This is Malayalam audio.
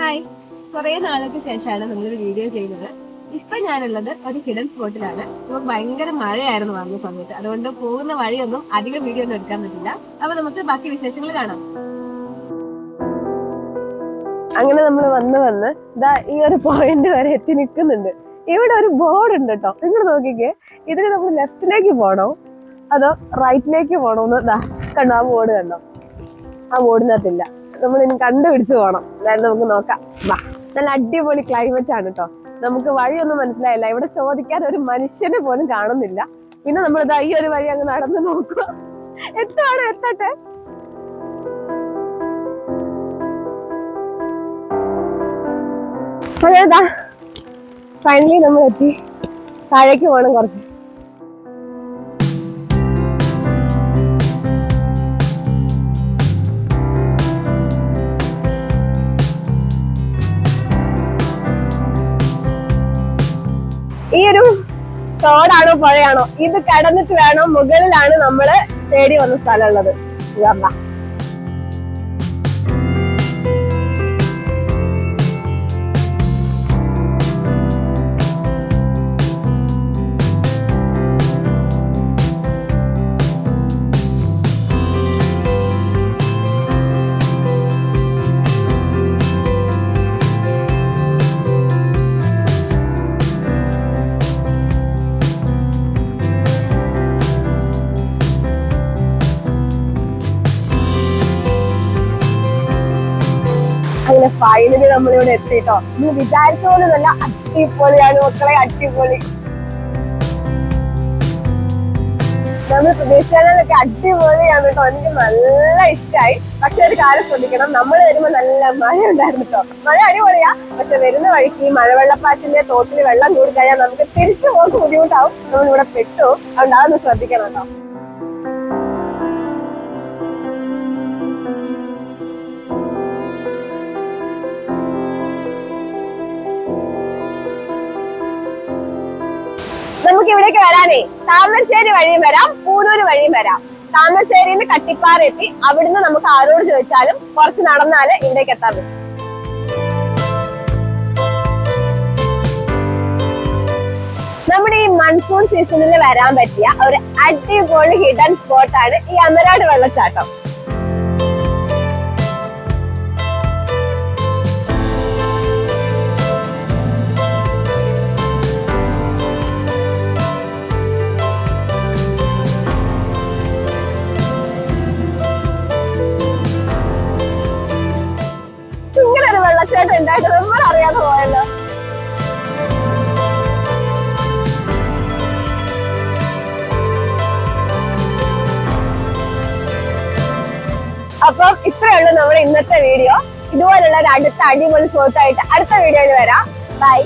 ഹായ്, കുറെ നാൾക്ക് ശേഷമാണ് നമ്മളൊരു വീഡിയോ ചെയ്യുന്നത്. ഇപ്പൊ ഞാനുള്ളത് ഒരു ഹിഡൻ സ്പോട്ടിലാണ്. ഇപ്പൊ ഭയങ്കര മഴയായിരുന്നു വന്ന സമയത്ത്, അതുകൊണ്ട് പോകുന്ന വഴിയൊന്നും അധികം വീഡിയോ ഒന്നും എടുക്കാൻ പറ്റില്ല. അപ്പൊ നമുക്ക് ബാക്കി വിശേഷങ്ങൾ കാണാം. അങ്ങനെ നമ്മൾ വന്ന് ഇതാ ഈ ഒരു പോയിന്റ് വരെ എത്തി നിൽക്കുന്നുണ്ട്. ഇവിടെ ഒരു ബോർഡ് ഉണ്ട് കേട്ടോ, നിങ്ങൾ നോക്കിക്കേ. ഇതിന് നമ്മൾ ലെഫ്റ്റിലേക്ക് പോകണോ അതോ റൈറ്റിലേക്ക് പോകണോന്ന് കണ്ടോ? ആ ബോർഡ് കണ്ടോ? ആ ബോർഡിനകത്തില്ല. നമ്മൾ ഇനി കണ്ടുപിടിച്ച് പോകണം. എന്തായാലും നമുക്ക് നോക്കാം. നല്ല അടിപൊളി ക്ലൈമറ്റ് ആണ് കേട്ടോ. നമുക്ക് വഴിയൊന്നും മനസ്സിലായില്ല. ഇവിടെ ചോദിക്കാൻ ഒരു മനുഷ്യനെ പോലും കാണുന്നില്ല. പിന്നെ നമ്മൾ ഇതാ ഈ ഒരു വഴി അങ്ങ് നടന്ന് നോക്കുക. എത്തട്ടെ. അതേതാ ഫൈനലി നമ്മൾ എത്തി. താഴേക്ക് പോകണം കുറച്ച്. ഈ ഒരു തോടാണോ പുഴയാണോ ഇത് കടന്നിട്ട് വേണം, മുകളിലാണ് നമ്മള് തേടി വന്ന സ്ഥലം ഉള്ളത്. അങ്ങനെ ഫൈനലി നമ്മളിവിടെ എത്തിട്ടോ. നിങ്ങൾ വിചാരിച്ച പോലെ നല്ല അടിപൊളിയാണ് മക്കളെ, അടിപൊളി. നമ്മൾ പ്രതീക്ഷിച്ചാലൊക്കെ അടിപൊളിയാണ് കേട്ടോ. എനിക്ക് നല്ല ഇഷ്ടമായി. പക്ഷെ ഒരു കാര്യം ശ്രദ്ധിക്കണം, നമ്മൾ വരുമ്പോ നല്ല മഴ ഉണ്ടായിരുന്നു കേട്ടോ. മഴ അടിപൊളിയാ, പക്ഷെ വരുന്ന വഴിക്ക് ഈ മഴവെള്ളപ്പാറ്റിന്റെ തോട്ടിൽ വെള്ളം കൂടി കഴിഞ്ഞാൽ നമുക്ക് തിരിച്ചു പോകാൻ ബുദ്ധിമുട്ടാവും. നമ്മളിവിടെ പെട്ടു. അതുകൊണ്ട് അതൊന്ന് ശ്രദ്ധിക്കണം കേട്ടോ. നമുക്ക് ഇവിടേക്ക് വരാനേ താമരശ്ശേരി വഴിയും വരാം, പൂനൂര് വഴിയും വരാം. താമരശ്ശേരിയിൽ നിന്ന് കട്ടിപ്പാറ എത്തി. അവിടുന്ന് നമുക്ക് ആരോട് ചോദിച്ചാലും കുറച്ച് നടന്നാല് ഇവിടേക്ക് എത്താൻ പറ്റും. നമ്മുടെ ഈ മൺസൂൺ സീസണിൽ വരാൻ പറ്റിയ ഒരു അടിപൊളി ഹിഡൻ സ്പോട്ടാണ് ഈ അമരാട് വെള്ളച്ചാട്ടം. ഇങ്ങനൊരു വെള്ളച്ചാട്ടം ഉണ്ടായിട്ട് നമ്മൾ അറിയാതെ പോയല്ലോ. അപ്പം ഇത്രയുള്ളൂ നമ്മുടെ ഇന്നത്തെ വീഡിയോ. ഇതുപോലുള്ള ഒരു അടുത്ത അടിപൊളി സ്പോട്ടായിട്ട് അടുത്ത വീഡിയോയിൽ വരാം. ബൈ.